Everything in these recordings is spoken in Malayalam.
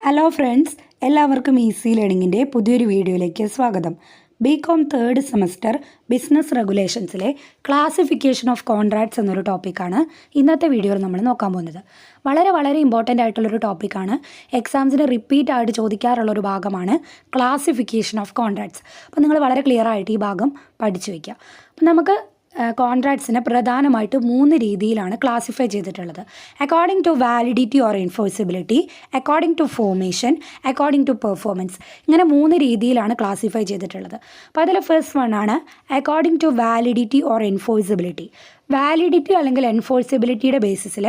ഹലോ ഫ്രണ്ട്സ്, എല്ലാവർക്കും ഈസി ലേണിങ്ങിൻ്റെ പുതിയൊരു വീഡിയോയിലേക്ക് സ്വാഗതം. ബികോം തേർഡ് സെമസ്റ്റർ ബിസിനസ് റെഗുലേഷൻസിലെ ക്ലാസിഫിക്കേഷൻ ഓഫ് കോൺട്രാക്ട്സ് എന്നൊരു ടോപ്പിക്കാണ് ഇന്നത്തെ വീഡിയോയിൽ നമ്മൾ നോക്കാൻ പോകുന്നത്. വളരെ ഇമ്പോർട്ടൻ്റ് ആയിട്ടുള്ളൊരു ടോപ്പിക്കാണ്. എക്സാംസിന് റിപ്പീറ്റ് ആയിട്ട് ചോദിക്കാറുള്ളൊരു ഭാഗമാണ് ക്ലാസിഫിക്കേഷൻ ഓഫ് കോൺട്രാക്ട്സ്. അപ്പോൾ നിങ്ങൾ വളരെ ക്ലിയർ ആയിട്ട് ഈ ഭാഗം പഠിച്ചു വയ്ക്കുക. അപ്പം നമുക്ക് കോൺട്രാക്ട്സിനെ പ്രധാനമായിട്ട് 3 രീതിയിലാണ് ക്ലാസിഫൈ ചെയ്തിട്ടുള്ളത്. According to validity or enforceability, according to formation, according to performance. ഇങ്ങനെ 3 രീതിയിലാണ് ക്ലാസിഫൈ ചെയ്തിട്ടുള്ളത്. അപ്പോൾ അതിൽ ഫസ്റ്റ് വൺ ആണ് according to validity or enforceability. Validity അല്ലെങ്കിൽ എൻഫോഴ്സിബിലിറ്റിയുടെ ബേസിസിൽ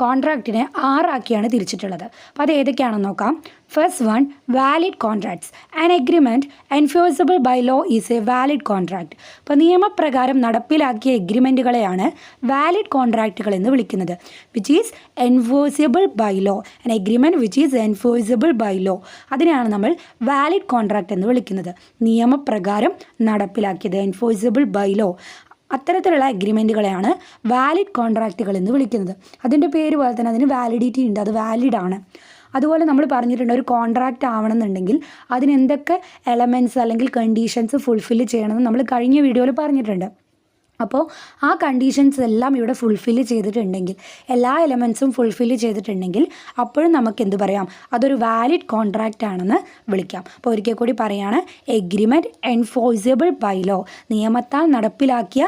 കോൺട്രാക്റ്റിനെ 6 ആക്കിയാണ് തിരിച്ചിട്ടുള്ളത്. അപ്പോൾ അത് ഏതൊക്കെയാണെന്ന് നോക്കാം. First one, valid contracts. An agreement enforceable by law is a valid contract. അപ്പോൾ നിയമപ്രകാരം നടപ്പിലാക്കിയ എഗ്രിമെൻറ്റുകളെയാണ് വാലിഡ് കോൺട്രാക്റ്റുകൾ എന്ന് വിളിക്കുന്നത്. Which is enforceable by law. An agreement which is enforceable by law, അതിനെയാണ് നമ്മൾ വാലിഡ് കോൺട്രാക്റ്റ് എന്ന് വിളിക്കുന്നത്. നിയമപ്രകാരം നടപ്പിലാക്കിയത്, എൻഫോഴ്സിബിൾ ബൈ ലോ, അത്തരത്തിലുള്ള എഗ്രിമെൻറ്റുകളെയാണ് വാലിഡ് കോൺട്രാക്റ്റുകൾ എന്ന് വിളിക്കുന്നത്. അതിൻ്റെ പേര് പോലെ തന്നെ അതിന് വാലിഡിറ്റി ഉണ്ട്, അത് വാലിഡാണ്. അതുപോലെ നമ്മൾ പറഞ്ഞിട്ടുണ്ട്, ഒരു കോൺട്രാക്റ്റ് ആവണമെന്നുണ്ടെങ്കിൽ അതിന് എന്തൊക്കെ എലമെൻറ്റ്സ് അല്ലെങ്കിൽ കണ്ടീഷൻസ് ഫുൾഫിൽ ചെയ്യണമെന്ന് നമ്മൾ കഴിഞ്ഞ വീഡിയോയിൽ പറഞ്ഞിട്ടുണ്ട്. അപ്പോൾ ആ കണ്ടീഷൻസ് എല്ലാം ഇവിടെ ഫുൾഫിൽ ചെയ്തിട്ടുണ്ടെങ്കിൽ, എല്ലാ എലമെൻറ്റ്സും ഫുൾഫിൽ ചെയ്തിട്ടുണ്ടെങ്കിൽ അപ്പോഴും നമുക്ക് എന്ത് പറയാം, അതൊരു വാലിഡ് കോൺട്രാക്റ്റ് ആണെന്ന് വിളിക്കാം. അപ്പോൾ ഒരിക്കൽ കൂടി പറയുകയാണ്, എഗ്രിമെൻറ്റ് എൻഫോഴ്സിബിൾ ബൈ ലോ, നിയമത്താൽ നടപ്പിലാക്കിയ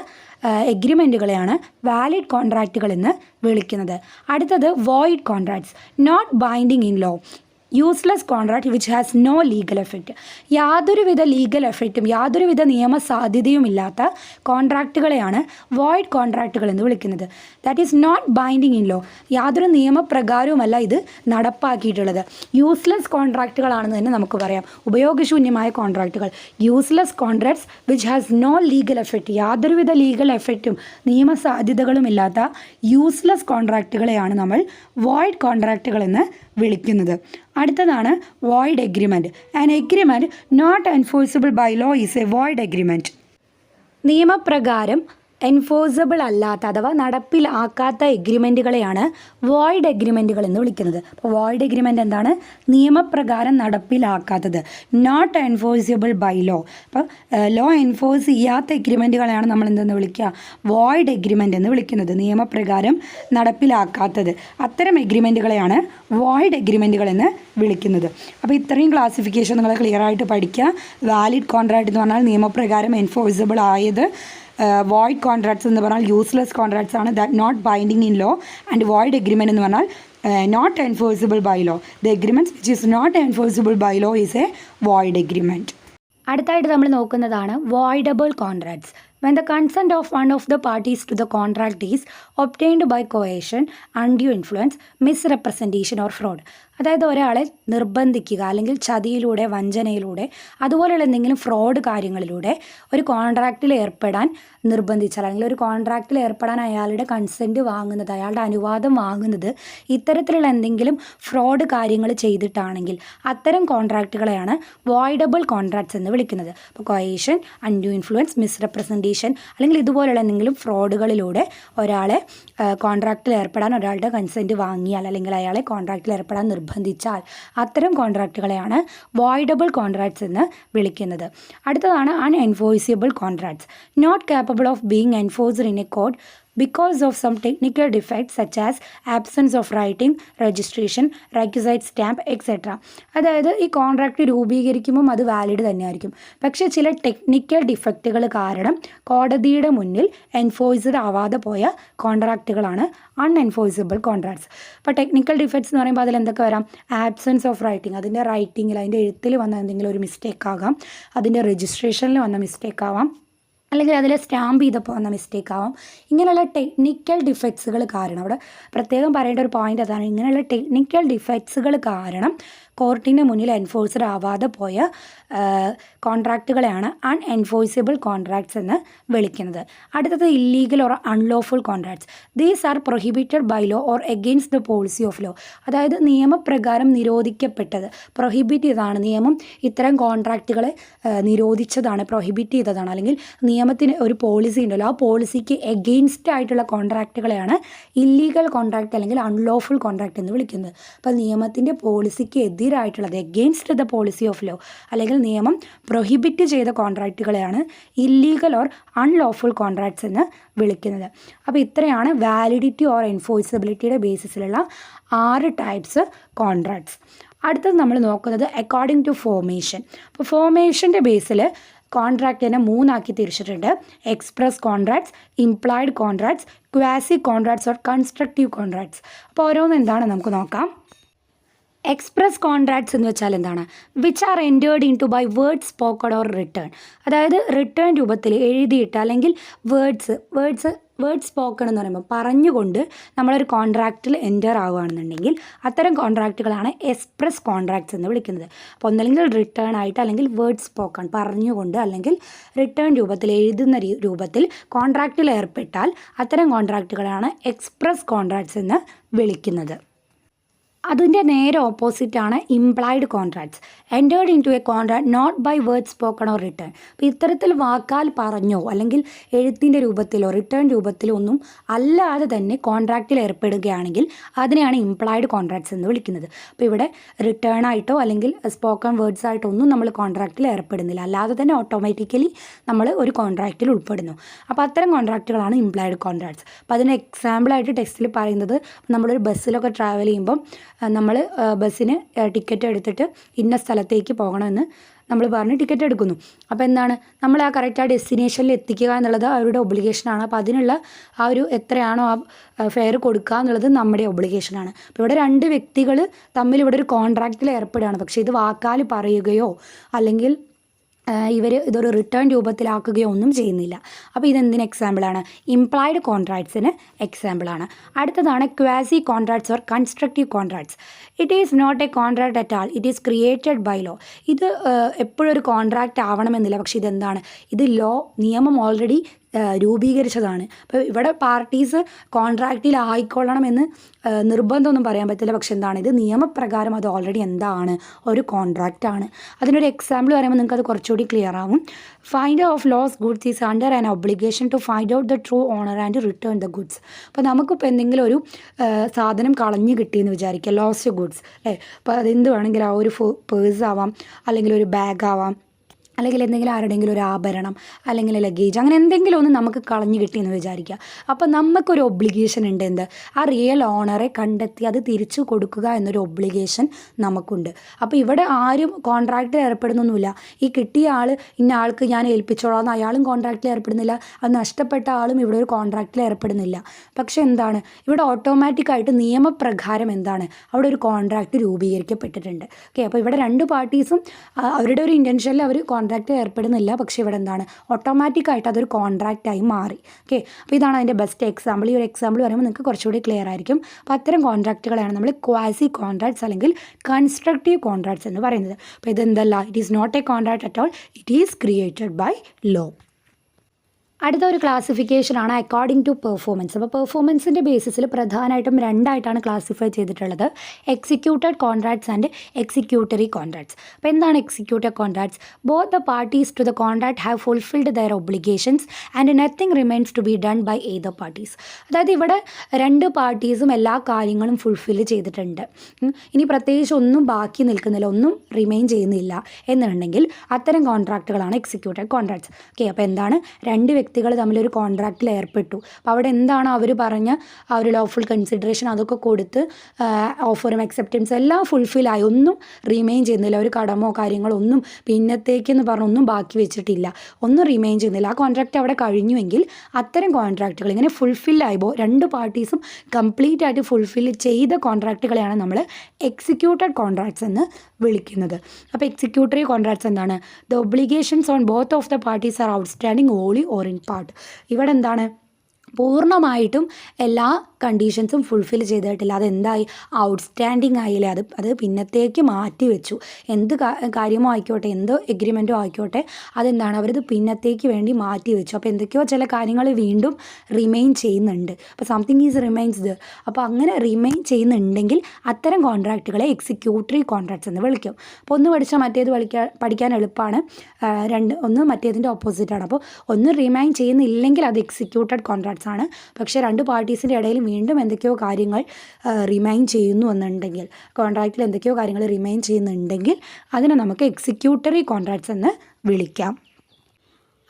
എഗ്രിമെൻറ്റുകളെയാണ് വാലിഡ് കോൺട്രാക്റ്റുകൾ എന്ന് വിളിക്കുന്നത്. അടുത്തത് void contracts, not binding in law. Useless contract which has no legal effect. യാതൊരുവിധ ലീഗൽ എഫക്റ്റും യാതൊരുവിധ നിയമസാധ്യതയുമില്ലാത്ത കോൺട്രാക്റ്റുകളെയാണ് വോയിഡ് കോൺട്രാക്റ്റുകൾ എന്ന് വിളിക്കുന്നത്. That is not binding in law. യാതൊരു നിയമപ്രകാരവുമല്ല ഇത് നടപ്പാക്കിയിട്ടുള്ളത്. യൂസ്ലെസ് കോൺട്രാക്റ്റുകളാണെന്ന് തന്നെ നമുക്ക് പറയാം. ഉപയോഗശൂന്യമായ കോൺട്രാക്റ്റുകൾ, useless contracts which has no legal effect. യാതൊരുവിധ ലീഗൽ എഫക്റ്റും നിയമസാധ്യതകളും ഇല്ലാത്ത യൂസ്ലെസ് കോൺട്രാക്റ്റുകളെയാണ് നമ്മൾ വോയിഡ് കോൺട്രാക്റ്റുകൾ എന്ന് വിളിക്കുന്നത്. അടുത്തതാണ് void agreement. An agreement not enforceable by law is a void agreement. നിയമപ്രകാരം എൻഫോഴ്സിബിൾ അല്ലാത്ത അഥവാ നടപ്പിലാക്കാത്ത എഗ്രിമെൻറ്റുകളെയാണ് വോയിഡ് എഗ്രിമെൻറ്റുകൾ എന്ന് വിളിക്കുന്നത്. അപ്പോൾ വോയിഡ് എഗ്രിമെൻറ്റ് എന്താണ്? നിയമപ്രകാരം നടപ്പിലാക്കാത്തത്, നോട്ട് എൻഫോഴ്സിബിൾ ബൈ ലോ. അപ്പോൾ ലോ എൻഫോഴ്സ് ചെയ്യാത്ത എഗ്രിമെൻറ്റുകളെയാണ് നമ്മൾ എന്തെന്ന് വിളിക്കുക, വോയിഡ് എഗ്രിമെൻറ്റ് എന്ന് വിളിക്കുന്നത്. നിയമപ്രകാരം നടപ്പിലാക്കാത്തത്, അത്തരം എഗ്രിമെൻറ്റുകളെയാണ് വോയിഡ് എഗ്രിമെൻറ്റുകൾ എന്ന് വിളിക്കുന്നത്. അപ്പോൾ ഇത്രയും ക്ലാസിഫിക്കേഷൻ നിങ്ങൾ ക്ലിയർ ആയിട്ട് പഠിക്കുക. വാലിഡ് കോൺട്രാക്റ്റ് എന്ന് പറഞ്ഞാൽ നിയമപ്രകാരം എൻഫോഴ്സിബിൾ ആയത്. വോയിഡ് കോൺട്രാക്ട്സ് എന്ന് പറഞ്ഞാൽ യൂസ്ലെസ് കോൺട്രാക്ട്സ് ആണ്, that not binding in law. And void agreement എന്ന് പറഞ്ഞാൽ not enforceable by law. The agreements which is not enforceable by law is a void agreement. അടുത്തായിട്ട് നമ്മൾ നോക്കുന്നതാണ് voidable contracts. When the consent of one of the parties to the contract is obtained by coercion, undue influence, misrepresentation or fraud. അതായത് ഒരാളെ നിർബന്ധിക്കുക അല്ലെങ്കിൽ ചതിയിലൂടെ, വഞ്ചനയിലൂടെ, അതുപോലെയുള്ള എന്തെങ്കിലും ഫ്രോഡ് കാര്യങ്ങളിലൂടെ ഒരു കോൺട്രാക്റ്റിൽ ഏർപ്പെടാൻ നിർബന്ധിച്ചാൽ, അല്ലെങ്കിൽ ഒരു കോൺട്രാക്റ്റിൽ ഏർപ്പെടാൻ അയാളുടെ കൺസെൻറ്റ് വാങ്ങുന്നത്, അയാളുടെ അനുവാദം വാങ്ങുന്നത് ഇത്തരത്തിലുള്ള എന്തെങ്കിലും ഫ്രോഡ് കാര്യങ്ങൾ ചെയ്തിട്ടാണെങ്കിൽ അത്തരം കോൺട്രാക്റ്റുകളെയാണ് വോയിഡബിൾ കോൺട്രാക്ട്സ് എന്ന് വിളിക്കുന്നത്. അപ്പോൾ കോയേഷൻ, അൺഡ്യൂ ഇൻഫ്ലുവൻസ്, മിസ്റെപ്രസെൻറ്റേഷൻ അല്ലെങ്കിൽ ഇതുപോലെയുള്ള എന്തെങ്കിലും ഫ്രോഡുകളിലൂടെ ഒരാളെ കോൺട്രാക്റ്റിൽ ഏർപ്പെടാൻ ഒരാളുടെ കൺസെൻറ്റ് വാങ്ങിയാൽ അല്ലെങ്കിൽ അയാളെ കോൺട്രാക്റ്റിൽ ഏർപ്പെടാൻ നിർബന്ധിച്ചാൽ അത്തരം കോൺട്രാക്റ്റുകളെയാണ് വോയിഡബിൾ കോൺട്രാക്ട്സ് എന്ന് വിളിക്കുന്നത്. അടുത്തതാണ് unenforceable contracts. Not capable of being enforced in a court because of some technical defects such as absence of writing, registration, requisite stamp, etc. അതായത് ഈ കോൺട്രാക്റ്റ് രൂപീകരിക്കുമ്പം അത് വാലിഡ് തന്നെയായിരിക്കും. പക്ഷേ ചില ടെക്നിക്കൽ ഡിഫക്റ്റുകൾ കാരണം കോടതിയുടെ മുന്നിൽ എൻഫോഴ്സ്ഡ് ആവാതെ പോയ കോൺട്രാക്റ്റുകളാണ് അൺഎൻഫോഴ്സിബിൾ കോൺട്രാക്ട്സ്. അപ്പോൾ ടെക്നിക്കൽ ഡിഫക്ട്സ് എന്ന് പറയുമ്പോൾ അതിൽ എന്തൊക്കെ വരാം? ആബ്സെൻസ് ഓഫ് റൈറ്റിംഗ്, അതിൻ്റെ റൈറ്റിങ്ങിൽ, അതിൻ്റെ എഴുത്തിൽ വന്ന എന്തെങ്കിലും ഒരു മിസ്റ്റേക്ക് ആകാം, അതിൻ്റെ രജിസ്ട്രേഷനിൽ വന്ന മിസ്റ്റേക്ക് ആവാം, അല്ലെങ്കിൽ അതിൽ സ്റ്റാമ്പ് ചെയ്തപ്പോൾ വന്ന മിസ്റ്റേക്ക് ആവാം. ഇങ്ങനെയുള്ള ടെക്നിക്കൽ ഡിഫക്ട്സുകൾ കാരണം, അവിടെ പ്രത്യേകം പറയേണ്ട ഒരു പോയിൻ്റ് അതാണ്, ഇങ്ങനെയുള്ള ടെക്നിക്കൽ ഡിഫക്ട്സുകൾ കാരണം കോർട്ടിൻ്റെ മുന്നിൽ എൻഫോഴ്സ്ഡ് ആവാതെ പോയ കോൺട്രാക്റ്റുകളെയാണ് അൺഎൻഫോഴ്സിബിൾ കോൺട്രാക്ട്സ് എന്ന് വിളിക്കുന്നത്. അടുത്തത് illegal or unlawful contracts. These are prohibited by law or against the policy of law. അതായത് നിയമപ്രകാരം നിരോധിക്കപ്പെട്ടത്, പ്രൊഹിബിറ്റ് ചെയ്തതാണ്, നിയമം ഇത്തരം കോൺട്രാക്റ്റുകളെ നിരോധിച്ചതാണ്, പ്രൊഹിബിറ്റ് ചെയ്തതാണ്, അല്ലെങ്കിൽ നിയമത്തിന് ഒരു പോളിസി ഉണ്ടല്ലോ, ആ പോളിസിക്ക് എഗെയിൻസ്റ്റ് ആയിട്ടുള്ള കോൺട്രാക്റ്റുകളെയാണ് ഇല്ലീഗൽ കോൺട്രാക്റ്റ് അല്ലെങ്കിൽ അൺലോഫുൾ കോൺട്രാക്റ്റ് എന്ന് വിളിക്കുന്നത്. അപ്പോൾ നിയമത്തിൻ്റെ പോളിസിക്ക് എതിരായിട്ടുള്ളത്, against the policy of law അല്ലെങ്കിൽ നിയമം പ്രൊഹിബിറ്റ് ചെയ്ത കോൺട്രാക്റ്റുകളെയാണ് ഇല്ലീഗൽ ഓർ അൺലോഫുൾ കോൺട്രാക്ട്സ് എന്ന് വിളിക്കുന്നത്. അപ്പോൾ ഇത്രയാണ് വാലിഡിറ്റി ഓർ എൻഫോഴ്സബിലിറ്റിയുടെ ബേസിസിലുള്ള 6 ടൈപ്സ് കോൺട്രാക്ട്സ്. അടുത്തത് നമ്മൾ നോക്കുന്നത് അക്കോർഡിംഗ് ടു ഫോർമേഷൻ. അപ്പോൾ ഫോർമേഷൻ്റെ ബേസിൽ കോൺട്രാക്റ്റിനെ 3 തിരിച്ചിട്ടുണ്ട്: express contracts, implied contracts, quasi contracts or constructive contracts. അപ്പോൾ ഓരോന്ന് എന്താണ് നമുക്ക് നോക്കാം. എക്സ്പ്രസ് കോൺട്രാക്ട്സ് എന്ന് വെച്ചാൽ എന്താണ്? Which are entered into by word spoken or written. അതായത് റിട്ടേൺ രൂപത്തിൽ എഴുതിയിട്ട് അല്ലെങ്കിൽ വേർഡ് സ്പോക്കൺ എന്ന് പറയുമ്പോൾ പറഞ്ഞുകൊണ്ട് നമ്മളൊരു കോൺട്രാക്റ്റിൽ എൻറ്റർ ആവുകയാണെന്നുണ്ടെങ്കിൽ അത്തരം കോൺട്രാക്റ്റുകളാണ് എക്സ്പ്രസ് കോൺട്രാക്ട്സ് എന്ന് വിളിക്കുന്നത്. അപ്പോൾ ഒന്നല്ലെങ്കിൽ റിട്ടേൺ ആയിട്ട് അല്ലെങ്കിൽ വേർഡ് സ്പോക്കൺ പറഞ്ഞുകൊണ്ട് അല്ലെങ്കിൽ റിട്ടേൺ രൂപത്തിൽ എഴുതുന്ന രൂപത്തിൽ കോൺട്രാക്റ്റിൽ ഏർപ്പെട്ടാൽ അത്തരം കോൺട്രാക്റ്റുകളാണ് എക്സ്പ്രസ് കോൺട്രാക്ട്സ് എന്ന് വിളിക്കുന്നത്. അതിൻ്റെ നേരെ ഓപ്പോസിറ്റാണ് implied contracts. Entered into a contract not by word spoken or written. അപ്പോൾ ഇത്തരത്തിൽ വാക്കാൽ പറഞ്ഞോ അല്ലെങ്കിൽ എഴുത്തിൻ്റെ രൂപത്തിലോ റിട്ടേൺ രൂപത്തിലോ ഒന്നും അല്ലാതെ തന്നെ കോൺട്രാക്റ്റിൽ ഏർപ്പെടുകയാണെങ്കിൽ അതിനെയാണ് ഇംപ്ലൈഡ് കോൺട്രാക്ട്സ് എന്ന് വിളിക്കുന്നത്. അപ്പോൾ ഇവിടെ റിട്ടേൺ ആയിട്ടോ അല്ലെങ്കിൽ സ്പോക്കൺ വേർഡ്സ് ആയിട്ടോ ഒന്നും നമ്മൾ കോൺട്രാക്റ്റിൽ ഏർപ്പെടുന്നില്ല, അല്ലാതെ തന്നെ ഓട്ടോമാറ്റിക്കലി നമ്മൾ ഒരു കോൺട്രാക്റ്റിൽ ഉൾപ്പെടുന്നു. അപ്പോൾ അത്തരം കോൺട്രാക്റ്റുകളാണ് ഇംപ്ലൈഡ് കോൺട്രാക്ട്സ്. അപ്പോൾ അതിന് എക്സാമ്പിളായിട്ട് ടെക്സ്റ്റിൽ പറയുന്നത്, നമ്മളൊരു ബസ്സിലൊക്കെ ട്രാവൽ ചെയ്യുമ്പം നമ്മൾ ബസ്സിന് ടിക്കറ്റ് എടുത്തിട്ട് ഇന്ന സ്ഥലത്തേക്ക് പോകണമെന്ന് നമ്മൾ പറഞ്ഞ് ടിക്കറ്റ് എടുക്കുന്നു. അപ്പോൾ എന്താണ്, നമ്മൾ ആ കറക്റ്റ് ആ ഡെസ്റ്റിനേഷനിൽ എത്തിക്കുക എന്നുള്ളത് അവരുടെ ഒബ്ലിഗേഷനാണ്. അപ്പോൾ അതിനുള്ള ആ ഒരു എത്രയാണോ ആ ഫെയർ കൊടുക്കുക എന്നുള്ളത് നമ്മുടെ ഒബ്ലിഗേഷനാണ്. അപ്പോൾ ഇവിടെ 2 വ്യക്തികൾ തമ്മിൽ ഇവിടെ ഒരു കോൺട്രാക്റ്റിൽ ഏർപ്പെടുകയാണ്. പക്ഷേ ഇത് വാക്കാൽ പറയുകയോ അല്ലെങ്കിൽ ഇവർ ഇതൊരു റിട്ടേൺ രൂപത്തിലാക്കുകയോ ഒന്നും ചെയ്യുന്നില്ല. അപ്പോൾ ഇതെന്തിന് എക്സാമ്പിളാണ്? ഇംപ്ലൈഡ് കോൺട്രാക്ട്സിന് എക്സാമ്പിളാണ്. അടുത്തതാണ് quasi contracts or constructive contracts. It is not a contract at all, it is created by law. ഇത് എപ്പോഴും ഒരു കോൺട്രാക്റ്റ് ആവണമെന്നില്ല, പക്ഷേ ഇതെന്താണ്, ഇത് നിയമം ഓൾറെഡി രൂപീകരിച്ചതാണ്. അപ്പോൾ ഇവിടെ പാർട്ടീസ് കോൺട്രാക്റ്റിൽ ആയിക്കൊള്ളണമെന്ന് നിർബന്ധമൊന്നും പറയാൻ പറ്റില്ല. പക്ഷെ എന്താണ്, ഇത് നിയമപ്രകാരം അത് ഓൾറെഡി എന്താണ്, ഒരു കോൺട്രാക്റ്റാണ്. അതിനൊരു എക്സാമ്പിൾ പറയുമ്പോൾ നിങ്ങൾക്ക് അത് കുറച്ചുകൂടി ക്ലിയർ ആവും. Finder of lost goods is under an obligation to find out the true owner and return the goods. അപ്പോൾ നമുക്കിപ്പോൾ എന്തെങ്കിലും ഒരു സാധനം കളഞ്ഞു കിട്ടിയെന്ന് വിചാരിക്കുക, ലോസ്റ്റ് ഗുഡ്സ് അല്ലേ. അപ്പോൾ അതെന്ത് വേണമെങ്കിലും ആ ഒരു പേഴ്സ് ആവാം, അല്ലെങ്കിൽ ഒരു ബാഗ് ആവാം, അല്ലെങ്കിൽ എന്തെങ്കിലും ആരുടെയെങ്കിലും ഒരു ആഭരണം അല്ലെങ്കിൽ ലഗേജ്, അങ്ങനെ എന്തെങ്കിലും ഒന്ന് നമുക്ക് കളഞ്ഞു കിട്ടിയെന്ന് വിചാരിക്കുക. അപ്പോൾ നമുക്കൊരു ഒബ്ലിഗേഷൻ ഉണ്ട്, എന്ത്, ആ റിയൽ ഓണറെ കണ്ടെത്തി അത് തിരിച്ചു കൊടുക്കുക എന്നൊരു ഒബ്ലിഗേഷൻ നമുക്കുണ്ട്. അപ്പോൾ ഇവിടെ ആരും കോൺട്രാക്റ്റിൽ ഏർപ്പെടുന്നൊന്നുമില്ല. ഈ കിട്ടിയ ആൾ ഇന്ന ആൾക്ക് ഞാൻ ഏൽപ്പിച്ചോളാം എന്ന് അയാളും കോൺട്രാക്റ്റിൽ ഏർപ്പെടുന്നില്ല, അത് നഷ്ടപ്പെട്ട ആളും ഇവിടെ ഒരു കോൺട്രാക്റ്റിൽ ഏർപ്പെടുന്നില്ല. പക്ഷേ എന്താണ്, ഇവിടെ ഓട്ടോമാറ്റിക്കായിട്ട് നിയമപ്രകാരം എന്താണ്, അവിടെ ഒരു കോൺട്രാക്റ്റ് രൂപീകരിക്കപ്പെട്ടിട്ടുണ്ട്. ഓക്കെ, അപ്പോൾ ഇവിടെ 2 പാർട്ടീസും അവരുടെ ഒരു ഇൻറ്റൻഷനിൽ അവർ കോൺട്രാക്റ്റ് ഏർപ്പെടുന്നില്ല, പക്ഷേ ഇവിടെ എന്താണ്, ഓട്ടോമാറ്റിക്കായിട്ട് അതൊരു കോൺട്രാക്റ്റായി മാറി. ഓക്കെ, അപ്പോൾ ഇതാണ് അതിൻ്റെ ബെസ്റ്റ് എക്സാമ്പിൾ. ഈ ഒരു എക്സാമ്പിൾ പറയുമ്പോൾ നിങ്ങൾക്ക് കുറച്ചുകൂടി ക്ലിയർ ആയിരിക്കും. അപ്പോൾ അത്തരം കോൺട്രാക്റ്റുകളാണ് നമ്മൾ ക്വാസി കോൺട്രാക്ട്സ് അല്ലെങ്കിൽ കൺസ്ട്രക്റ്റീവ് കോൺട്രാക്ട്സ് എന്ന് പറയുന്നത്. അപ്പോൾ ഇതെന്തല്ല, it is not a contract at all, it is created by law. അടുത്ത ഒരു ക്ലാസിഫിക്കേഷനാണ് അക്കോർഡിംഗ് ടു പെർഫോമൻസ്. അപ്പോൾ പെർഫോമൻസിൻ്റെ ബേസിസിൽ പ്രധാനമായിട്ടും 2ആയിട്ടാണ് ക്ലാസിഫൈ ചെയ്തിട്ടുള്ളത്: executed contracts and executory contracts. അപ്പോൾ എന്താണ് executed contracts? Both the parties to the contract have fulfilled their obligations and nothing remains to be done by either parties. അതായത് ഇവിടെ 2 പാർട്ടീസും എല്ലാ കാര്യങ്ങളും ഫുൾഫിൽ ചെയ്തിട്ടുണ്ട്, ഇനി പ്രത്യേകിച്ച് ഒന്നും ബാക്കി നിൽക്കുന്നില്ല, ഒന്നും റിമെയിൻ ചെയ്യുന്നില്ല എന്നുണ്ടെങ്കിൽ അത്തരം കോൺട്രാക്റ്റുകളാണ് എക്സിക്യൂട്ടഡ് കോൺട്രാക്ട്സ്. ഓക്കെ, അപ്പോൾ എന്താണ്, 2 വ്യക്തികൾ തമ്മിലൊരു കോൺട്രാക്റ്റിൽ ഏർപ്പെട്ടു. അപ്പോൾ അവിടെ എന്താണ് അവർ പറഞ്ഞ ആ ഒരു ലോഫുൾ കൺസിഡറേഷൻ അതൊക്കെ കൊടുത്ത് ഓഫറും അക്സെപ്റ്റൻസ് എല്ലാം ഫുൾഫില്ലായി, ഒന്നും റിമെയിൻ ചെയ്യുന്നില്ല, ഒരു കടമോ കാര്യങ്ങളോ ഒന്നും പിന്നത്തേക്കെന്ന് പറഞ്ഞൊന്നും ബാക്കി വെച്ചിട്ടില്ല, ഒന്നും റിമെയിൻ ചെയ്യുന്നില്ല, ആ കോൺട്രാക്റ്റ് അവിടെ കഴിഞ്ഞുവെങ്കിൽ അത്തരം കോൺട്രാക്റ്റുകൾ ഇങ്ങനെ ഫുൾഫില്ലായിപ്പോൾ 2 പാർട്ടീസും കംപ്ലീറ്റ് ആയിട്ട് ഫുൾഫിൽ ചെയ്ത കോൺട്രാക്റ്റുകളെയാണ് നമ്മൾ എക്സിക്യൂട്ടഡ് കോൺട്രാക്ട്സ് എന്ന് വിളിക്കുന്നത്. അപ്പോൾ എക്സിക്യൂട്ടറി കോൺട്രാക്ട്സ് എന്താണ്? The obligations on both of the parties R outstanding only or in part. ഇവിടെ എന്താണ്, പൂർണ്ണമായിട്ടും എല്ലാ കണ്ടീഷൻസും ഫുൾഫിൽ ചെയ്തിട്ടില്ല, അതെന്തായി, ഔട്ട്സ്റ്റാൻഡിങ് ആയില്ലേ, അത് പിന്നത്തേക്ക് മാറ്റി വെച്ചു. എന്ത് കാര്യമോ ആയിക്കോട്ടെ, എന്ത് എഗ്രിമെൻറ്റോ ആയിക്കോട്ടെ, അതെന്താണ്, അവരത് പിന്നത്തേക്ക് വേണ്ടി മാറ്റി വെച്ചു. അപ്പോൾ എന്തൊക്കെയോ ചില കാര്യങ്ങൾ വീണ്ടും റിമെയിൻ ചെയ്യുന്നുണ്ട്. അപ്പോൾ സംതിങ് ഈസ് റിമെയിൻസ് ദർ. അപ്പോൾ അങ്ങനെ റിമെയിൻ ചെയ്യുന്നുണ്ടെങ്കിൽ അത്തരം കോൺട്രാക്റ്റുകളെ എക്സിക്യൂട്ടറി കോൺട്രാക്ട്സ് എന്ന് വിളിക്കും. അപ്പോൾ ഒന്ന് പഠിച്ചാൽ മറ്റേത് പഠിക്കാൻ എളുപ്പമാണ്, ഒന്ന് മറ്റേതിൻ്റെ ഓപ്പോസിറ്റാണ്. അപ്പോൾ ഒന്ന് റിമൈൻ ചെയ്യുന്നില്ലെങ്കിൽ അത് എക്സിക്യൂട്ടഡ് കോൺട്രാക്ട്സ് ആണ്. പക്ഷേ രണ്ട് പാർട്ടീസിൻ്റെ ഇടയിൽ വീണ്ടും എന്തൊക്കെയോ കാര്യങ്ങൾ റിമൈൻ ചെയ്യുന്നു എന്നുണ്ടെങ്കിൽ, കോൺട്രാക്റ്റിൽ എന്തൊക്കെയോ കാര്യങ്ങൾ റിമൈൻ ചെയ്യുന്നുണ്ടെങ്കിൽ അതിനെ നമുക്ക് എക്സിക്യൂട്ടറി കോൺട്രാക്ട്സ് എന്ന് വിളിക്കാം.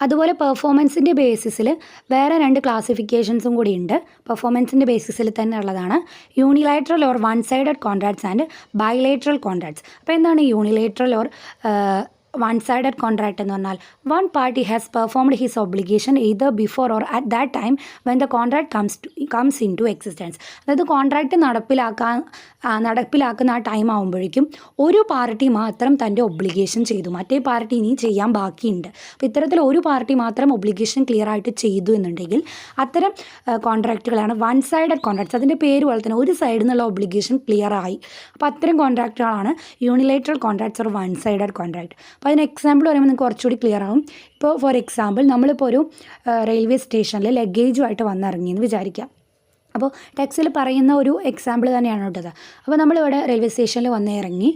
അതുപോലെ പെർഫോമൻസിൻ്റെ ബേസിസിൽ വേറെ 2 ക്ലാസിഫിക്കേഷൻസും കൂടി ഉണ്ട്. പെർഫോമൻസിൻ്റെ ബേസിസിൽ തന്നെ ഉള്ളതാണ് unilateral or one sided contracts and bilateral contracts. അപ്പോൾ എന്താണ് unilateral or one sided contract എന്ന് പറഞ്ഞാൽ one party has performed his obligation either before or at that time when the contract comes into existence. അതായത് കോൺട്രാക്റ്റ് നടപ്പിലാക്കുന്ന ആ ടൈം ആകുമ്പോഴേക്കും ഒരു പാർട്ടി മാത്രം തൻ്റെ ഒബ്ലിഗേഷൻ ചെയ്തു, മറ്റേ പാർട്ടി ഇനി ചെയ്യാൻ ബാക്കിയുണ്ട്. അപ്പോൾ ഇത്തരത്തിൽ ഒരു പാർട്ടി മാത്രം ഒബ്ലിഗേഷൻ ക്ലിയർ ആയിട്ട് ചെയ്തു എന്നുണ്ടെങ്കിൽ അത്തരം കോൺട്രാക്റ്റുകളാണ് വൺ സൈഡഡ് കോൺട്രാക്ട്സ്. അതിൻ്റെ പേര് പോലെ തന്നെ ഒരു സൈഡിൽ നിന്നുള്ള ഒബ്ലിഗേഷൻ ക്ലിയർ ആയി. അപ്പോൾ അത്തരം കോൺട്രാക്റ്റുകളാണ് unilateral contracts or one sided contract. അപ്പോൾ അതിന് എക്സാമ്പിൾ പറയുമ്പോൾ നിങ്ങൾക്ക് കുറച്ചുകൂടി ക്ലിയർ ആവും. ഇപ്പോൾ ഫോർ എക്സാമ്പിൾ നമ്മളിപ്പോൾ ഒരു റെയിൽവേ സ്റ്റേഷനിൽ ലഗേജുമായിട്ട് വന്നിറങ്ങിയെന്ന് വിചാരിക്കാം. അപ്പോൾ ടെക്സ്റ്റിൽ പറയുന്ന ഒരു എക്സാമ്പിൾ തന്നെയാണ് കേട്ടത്. അപ്പോൾ നമ്മളിവിടെ റെയിൽവേ സ്റ്റേഷനിൽ വന്ന് ഇറങ്ങി,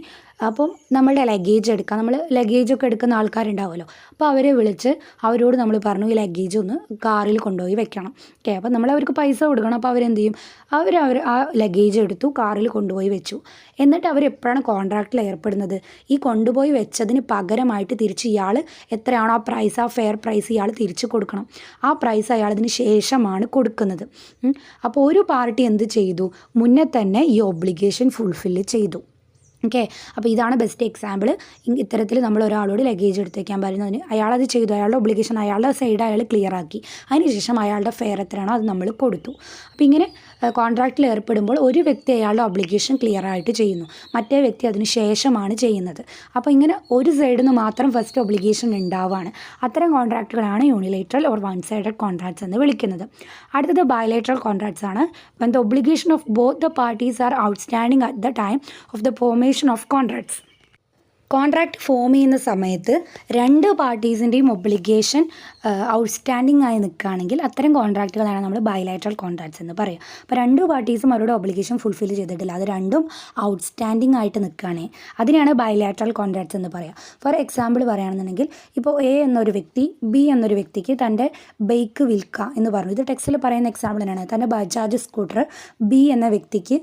അപ്പം നമ്മളുടെ ലഗേജ് എടുക്കാം, നമ്മൾ ലഗേജൊക്കെ എടുക്കുന്ന ആൾക്കാരുണ്ടാവുമല്ലോ, അപ്പോൾ അവരെ വിളിച്ച് അവരോട് നമ്മൾ പറഞ്ഞു ഈ ലഗേജ് ഒന്ന് കാറിൽ കൊണ്ടുപോയി വെക്കണം. ഓക്കെ, അപ്പോൾ നമ്മൾ അവർക്ക് പൈസ കൊടുക്കണം. അപ്പോൾ അവരെന്ത് ചെയ്യും, അവർ ആ ലഗേജ് എടുത്തു കാറിൽ കൊണ്ടുപോയി വെച്ചു. എന്നിട്ട് അവരെപ്പോഴാണ് കോൺട്രാക്റ്റിൽ ഏർപ്പെടുന്നത്, ഈ കൊണ്ടുപോയി വെച്ചതിന് പകരമായിട്ട് തിരിച്ച് ഇയാൾ എത്രയാണോ ആ പ്രൈസ്, ആ ഫെയർ പ്രൈസ് ഇയാൾ തിരിച്ച് കൊടുക്കണം. ആ പ്രൈസ് അയാളതിന് ശേഷമാണ് കൊടുക്കുന്നത്. അപ്പോൾ ഒരു പാർട്ടി എന്ത് ചെയ്തു, മുന്നേ തന്നെ ഈ ഒബ്ലിഗേഷൻ ഫുൾഫില്ല് ചെയ്തു. ഓക്കെ, അപ്പോൾ ഇതാണ് ബെസ്റ്റ് എക്സാമ്പിൾ. ഇത്തരത്തിൽ നമ്മൾ ഒരാളോട് ലഗേജ് എടുത്ത് വയ്ക്കാൻ പറയുന്നതിന് അയാളത് ചെയ്തു, അയാളുടെ ഒബ്ലിഗേഷൻ അയാളുടെ സൈഡ് അയാൾ ക്ലിയർ ആക്കി, അതിനുശേഷം അയാളുടെ ഫെയർ എത്രയാണോ അത് നമ്മൾ കൊടുത്തു. അപ്പോൾ ഇങ്ങനെ കോൺട്രാക്റ്റിൽ ഏർപ്പെടുമ്പോൾ ഒരു വ്യക്തി അയാളുടെ ഒബ്ലിഗേഷൻ ക്ലിയർ ആയിട്ട് ചെയ്യുന്നു, മറ്റേ വ്യക്തി അതിന് ശേഷമാണ് ചെയ്യുന്നത്. അപ്പോൾ ഇങ്ങനെ ഒരു സൈഡിൽ നിന്ന് മാത്രം ഫസ്റ്റ് ഒബ്ലിഗേഷൻ ഉണ്ടാവുകയാണ്. അത്തരം കോൺട്രാക്റ്റുകളാണ് യൂണിലേറ്ററൽ ഓർ വൺ സൈഡഡ് കോൺട്രാക്ട്സ് എന്ന് വിളിക്കുന്നത്. അടുത്തത് ബൈലേറ്ററൽ കോൺട്രാക്ട്സ് ആണ്. when the obligation of both the parties are outstanding at the time of the formation of contracts. Contract form ചെയ്യുന്ന സമയത്ത് രണ്ട് പാർട്ടീസിൻ്റെയും ഒബ്ലിഗേഷൻ ഔട്ട്സ്റ്റാൻഡിംഗ് ആയി നിൽക്കുകയാണെങ്കിൽ അത്തരം കോൺട്രാക്റ്റുകളാണ് നമ്മൾ ബൈലാറ്ററൽ കോൺട്രാക്ട്സ് എന്ന് പറയുക. അപ്പോൾ രണ്ട് പാർട്ടീസും അവരുടെ ഒബ്ലിഗേഷൻ ഫുൾഫിൽ ചെയ്തിട്ടില്ല, അത് രണ്ടും ഔട്ട്സ്റ്റാൻഡിംഗ് ആയിട്ട് നിൽക്കുകയാണ്, അതിനെയാണ് ബൈലാറ്ററൽ കോൺട്രാക്ട്സ് എന്ന് പറയുക. ഫോർ എക്സാമ്പിൾ പറയുകയാണെന്നുണ്ടെങ്കിൽ ഇപ്പോൾ എ എന്നൊരു വ്യക്തി ബി എന്നൊരു വ്യക്തിക്ക് തൻ്റെ ബൈക്ക് വിൽക്കാം എന്ന് പറഞ്ഞു. ഇത് ടെക്സ്റ്റിൽ പറയുന്ന എക്സാമ്പിൾ തന്നെയാണ്. തൻ്റെ ബജാജ് സ്കൂട്ടർ ബി എന്ന വ്യക്തിക്ക്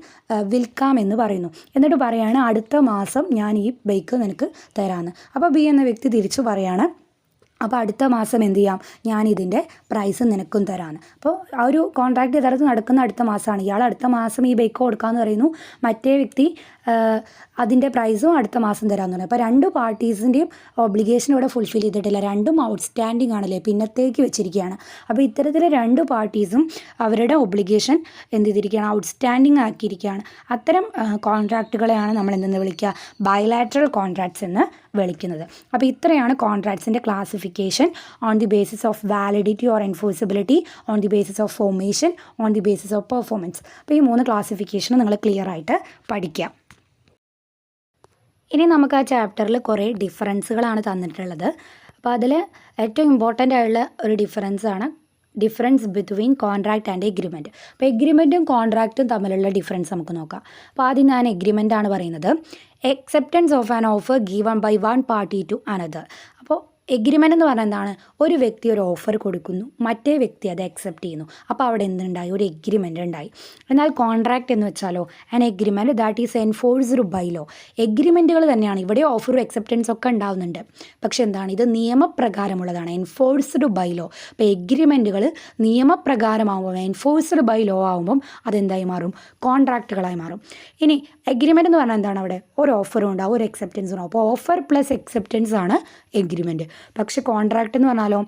വിൽക്കാം എന്ന് പറയുന്നു. എന്നിട്ട് പറയുകയാണ് അടുത്ത മാസം ഞാൻ ഈ ബൈക്ക് നിനക്ക് തരാമെന്ന്. അപ്പോൾ ബി എന്ന വ്യക്തി തിരിച്ചു പറയാണ് അപ്പോൾ അടുത്ത മാസം എന്ത് ചെയ്യാം, ഞാനിതിൻ്റെ പ്രൈസ് നിനക്കും തരാമെന്ന്. അപ്പോൾ ആ ഒരു കോൺട്രാക്ട് യഥാർത്ഥത്തിൽ നടക്കുന്ന അടുത്ത മാസമാണ്. ഇയാൾ അടുത്ത മാസം ഈ ബൈക്ക് കൊടുക്കാമെന്ന് പറയുന്നു, മറ്റേ വ്യക്തി അതിൻ്റെ പ്രൈസും അടുത്ത മാസം തരാമെന്ന് പറയും. അപ്പോൾ രണ്ട് പാർട്ടീസിൻ്റെയും ഒബ്ലിഗേഷൻ ഇവിടെ ഫുൾഫിൽ ചെയ്തിട്ടില്ല, രണ്ടും ഔട്ട്സ്റ്റാൻഡിംഗ് ആണല്ലേ, പിന്നത്തേക്ക് വെച്ചിരിക്കുകയാണ്. അപ്പോൾ ഇത്തരത്തിൽ രണ്ട് പാർട്ടീസും അവരുടെ ഒബ്ലിഗേഷൻ എന്ത് ചെയ്തിരിക്കുകയാണ്, ഔട്ട്സ്റ്റാൻഡിംഗ് ആക്കിയിരിക്കുകയാണ്. അത്തരം കോൺട്രാക്റ്റുകളെയാണ് നമ്മൾ എന്തെന്ന് വിളിക്കുക, ബൈലാറ്ററൽ കോൺട്രാക്ട്സ് എന്ന് വിളിക്കുന്നത്. അപ്പോൾ ഇത്രയാണ് കോൺട്രാക്ട്സിൻ്റെ classification on the basis of validity or enforceability, on the basis of formation, on the basis of performance. അപ്പോൾ ഈ 3 ക്ലാസിഫിക്കേഷൻ നിങ്ങൾ ക്ലിയർ ആയിട്ട് പഠിക്കാം. ഇനി നമുക്ക് ആ ചാപ്റ്ററിൽ കുറേ ഡിഫറൻസുകളാണ് തന്നിട്ടുള്ളത്. അപ്പോൾ അതിൽ ഏറ്റവും ഇമ്പോർട്ടൻ്റ് ആയിട്ടുള്ള ഒരു difference between contract and agreement. അപ്പോൾ എഗ്രിമെൻറ്റും കോൺട്രാക്റ്റും തമ്മിലുള്ള ഡിഫറൻസ് നമുക്ക് നോക്കാം. അപ്പോൾ ആദ്യം ഞാൻ എഗ്രിമെൻ്റ് ആണ് പറയുന്നത്. acceptance of an offer given by one party to another. അപ്പോൾ എഗ്രിമെൻ്റ് എന്ന് പറഞ്ഞാൽ എന്താണ്, ഒരു വ്യക്തി ഒരു ഓഫർ കൊടുക്കുന്നു, മറ്റേ വ്യക്തി അത് അക്സെപ്റ്റ് ചെയ്യുന്നു, അപ്പോൾ അവിടെ എന്തുണ്ടായി, ഒരു എഗ്രിമെൻ്റ് ഉണ്ടായി. എന്നാൽ കോൺട്രാക്റ്റ് എന്ന് വെച്ചാലോ an agreement that is enforced by law. എഗ്രിമെൻറ്റുകൾ തന്നെയാണ്, ഇവിടെ ഓഫറും അക്സെപ്റ്റൻസ് ഒക്കെ ഉണ്ടാവുന്നുണ്ട്, പക്ഷേ എന്താണ്, ഇത് നിയമപ്രകാരമുള്ളതാണ്, എൻഫോഴ്സ്ഡ് ബൈ ലോ. അപ്പോൾ എഗ്രിമെൻറ്റുകൾ നിയമപ്രകാരമാകുമ്പോൾ, എൻഫോഴ്സ്ഡ് ബൈ ലോ ആകുമ്പം അതെന്തായി മാറും, കോൺട്രാക്റ്റുകളായി മാറും. ഇനി എഗ്രിമെൻ്റ് എന്ന് പറഞ്ഞാൽ എന്താണ്, അവിടെ ഒരു ഓഫറും ഉണ്ടാവും, ഒരു അക്സെപ്റ്റൻസും ഉണ്ടാവും. അപ്പോൾ ഓഫർ പ്ലസ് അക്സെപ്റ്റൻസ് ആണ് എഗ്രിമെൻറ്റ്. പക്ഷേ കോൺട്രാക്റ്റ് എന്ന് പറഞ്ഞാലോ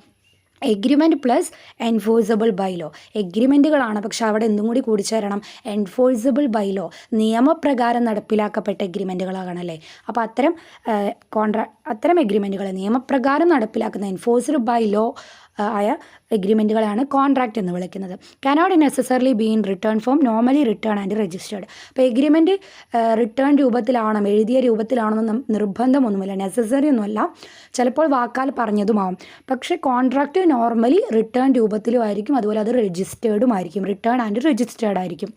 agreement plus enforceable by law. എഗ്രിമെൻറ്റുകളാണ്, പക്ഷേ അവിടെ എന്തും കൂടി കൂടിച്ചേരണം, എൻഫോഴ്സബിൾ ബൈ ലോ, നിയമപ്രകാരം നടപ്പിലാക്കപ്പെട്ട എഗ്രിമെൻറ്റുകളാകണമല്ലേ. അപ്പോൾ അത്തരം എഗ്രിമെൻറ്റുകൾ നിയമപ്രകാരം നടപ്പിലാക്കുന്ന എൻഫോഴ്സ്ഡ് ബൈ ലോ ആയ എഗ്രിമെൻറ്റുകളാണ് കോൺട്രാക്റ്റ് എന്ന് വിളിക്കുന്നത്. Cannot necessarily be in return form, normally return and registered. അപ്പോൾ എഗ്രിമെൻറ്റ് റിട്ടേൺ രൂപത്തിലാണോ എഴുതിയ രൂപത്തിലാണെന്ന് നിർബന്ധമൊന്നുമില്ല, നെസസറി ഒന്നുമല്ല, ചിലപ്പോൾ വാക്കാൽ പറഞ്ഞതുമാവും. പക്ഷേ കോൺട്രാക്റ്റ് നോർമലി റിട്ടേൺ രൂപത്തിലുമായിരിക്കും, അതുപോലെ അത് രജിസ്റ്റേർഡും ആയിരിക്കും, റിട്ടേൺ ആൻഡ് രജിസ്റ്റേർഡ് ആയിരിക്കും.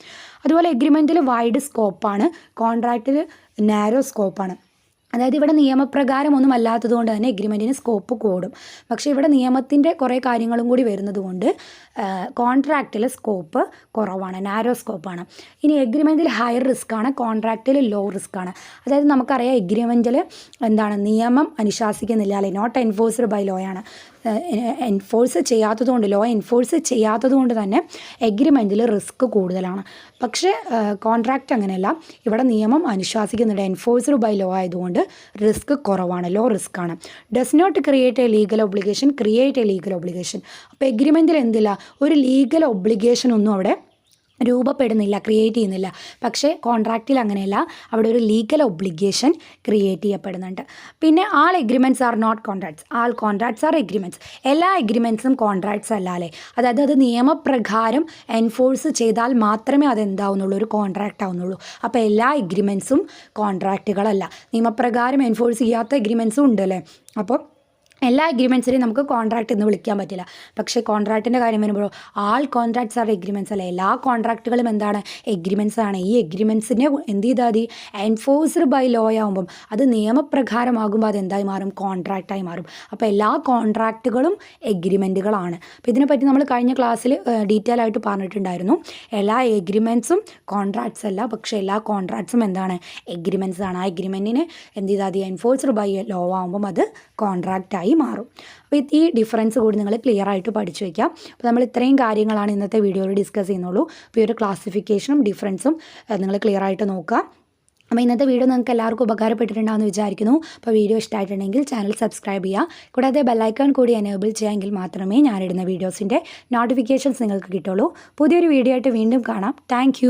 അതുപോലെ എഗ്രിമെൻറ്റിൽ വൈഡ് സ്കോപ്പാണ്, കോൺട്രാക്റ്റിൽ നാരോ സ്കോപ്പാണ്. അതായത് ഇവിടെ നിയമപ്രകാരം ഒന്നും അല്ലാത്തത് കൊണ്ട് തന്നെ എഗ്രിമെൻറ്റിന് സ്കോപ്പ് കൂടും. പക്ഷേ ഇവിടെ നിയമത്തിൻ്റെ കുറേ കാര്യങ്ങളും കൂടി വരുന്നത് കൊണ്ട് കോൺട്രാക്റ്റിൽ സ്കോപ്പ് കുറവാണ്, നാരോ സ്കോപ്പാണ്. ഇനി എഗ്രിമെൻറ്റിൽ ഹയർ റിസ്ക്കാണ്, കോൺട്രാക്റ്റിൽ ലോ റിസ്ക്കാണ്. അതായത് നമുക്കറിയാം എഗ്രിമെൻറ്റിൽ എന്താണ്, നിയമം അനുശാസിക്കുന്നില്ല അല്ലെ, നോട്ട് എൻഫോഴ്സ്ഡ് ബൈ ലോ ആണ്. എൻഫോഴ്സ് ചെയ്യാത്തതുകൊണ്ട്, ലോ എൻഫോഴ്സ് ചെയ്യാത്തതുകൊണ്ട് തന്നെ എഗ്രിമെൻറ്റിൽ റിസ്ക് കൂടുതലാണ്. പക്ഷേ കോൺട്രാക്റ്റ് അങ്ങനെയല്ല, ഇവിടെ നിയമം അനുശാസിക്കുന്നുണ്ട്, എൻഫോഴ്സ്ഡ് ബൈ ലോ ആയതുകൊണ്ട് റിസ്ക് കുറവാണ്, ലോ റിസ്ക് ആണ്. Does not create a legal obligation, create a legal obligation. അപ്പോൾ എഗ്രിമെൻറ്റിൽ എന്തില്ല, ഒരു ലീഗൽ ഒബ്ലിഗേഷൻ ഒന്നും അവിടെ രൂപപ്പെടുന്നില്ല, ക്രിയേറ്റ് ചെയ്യുന്നില്ല. പക്ഷേ കോൺട്രാക്റ്റിൽ അങ്ങനെയല്ല, അവിടെ ഒരു ലീഗൽ ഒബ്ലിഗേഷൻ ക്രിയേറ്റ് ചെയ്യപ്പെടുന്നുണ്ട്. പിന്നെ all agreements are not contracts, all contracts are agreements. എല്ലാ എഗ്രിമെൻറ്റ്സും കോൺട്രാക്ട്സ് അല്ല അല്ലേ. അതായത് അത് നിയമപ്രകാരം എൻഫോഴ്സ് ചെയ്താൽ മാത്രമേ അതെന്താവുന്നുള്ളൂ, ഒരു കോൺട്രാക്റ്റ് ആവുന്നുള്ളൂ. അപ്പോൾ എല്ലാ എഗ്രിമെൻറ്റ്സും കോൺട്രാക്റ്റുകളല്ല, നിയമപ്രകാരം എൻഫോഴ്സ് ചെയ്യാത്ത എഗ്രിമെൻറ്റ്സും ഉണ്ടല്ലേ. അപ്പോൾ എല്ലാ എഗ്രിമെൻറ്റ്സിനെയും നമുക്ക് കോൺട്രാക്റ്റ് എന്ന് വിളിക്കാൻ പറ്റില്ല. പക്ഷേ കോൺട്രാക്റ്റിൻ്റെ കാര്യം വരുമ്പോൾ ആൾ കോൺട്രാക്ട്സ് ആർ എഗ്രിമെൻറ്റ്സ് അല്ല, എല്ലാ കോൺട്രാക്റ്റുകളും എന്താണ്, എഗ്രിമെൻറ്റ്സ് ആണ്. ഈ എഗ്രിമെൻറ്റ്സിനെ എന്ത് ചെയ്താൽ മതി, എൻഫോഴ്സ്ഡ് ബൈ ലോ ആകുമ്പം അത് നിയമപ്രകാരമാകുമ്പോൾ അത് എന്തായി മാറും, കോൺട്രാക്റ്റായി മാറും. അപ്പോൾ എല്ലാ കോൺട്രാക്റ്റുകളും എഗ്രിമെൻറ്റുകളാണ്. അപ്പോൾ ഇതിനെപ്പറ്റി നമ്മൾ കഴിഞ്ഞ ക്ലാസ്സിൽ ഡീറ്റെയിൽ ആയിട്ട് പറഞ്ഞിട്ടുണ്ടായിരുന്നു. എല്ലാ എഗ്രിമെൻറ്റ്സും കോൺട്രാക്ട്സ് അല്ല, പക്ഷേ എല്ലാ കോൺട്രാക്ട്സും എന്താണ്, എഗ്രിമെൻറ്റ്സ് ആണ്. ആ എഗ്രിമെൻറ്റിന് എന്ത് ചെയ്താൽ മതി, എൻഫോഴ്സ്ഡ് ബൈ ലോ ആകുമ്പം അത് കോൺട്രാക്റ്റായി മാറും. അപ്പോൾ ഈ ഡിഫറൻസ് കൂടി നിങ്ങൾ ക്ലിയർ ആയിട്ട് പഠിച്ചു വയ്ക്കാം. അപ്പോൾ നമ്മൾ ഇത്രയും കാര്യങ്ങളാണ് ഇന്നത്തെ വീഡിയോയിൽ ഡിസ്കസ് ചെയ്യുന്നുള്ളൂ. അപ്പോൾ ഈ ഒരു ക്ലാസിഫിക്കേഷനും ഡിഫറൻസും നിങ്ങൾ ക്ലിയർ ആയിട്ട് നോക്കുക. അപ്പോൾ ഇന്നത്തെ വീഡിയോ നിങ്ങൾക്ക് എല്ലാവർക്കും ഉപകാരപ്പെട്ടിട്ടുണ്ടാകുമെന്ന് വിചാരിക്കുന്നു. അപ്പോൾ വീഡിയോ ഇഷ്ടമായിട്ടുണ്ടെങ്കിൽ ചാനൽ സബ്സ്ക്രൈബ് ചെയ്യുക. കൂടാതെ ബെല്ലൈക്കൺ കൂടി എനേബിൾ ചെയ്യാമെങ്കിൽ മാത്രമേ ഞാനിടുന്ന വീഡിയോസിൻ്റെ നോട്ടിഫിക്കേഷൻസ് നിങ്ങൾക്ക് കിട്ടുള്ളൂ. പുതിയൊരു വീഡിയോ ആയിട്ട് വീണ്ടും കാണാം. താങ്ക്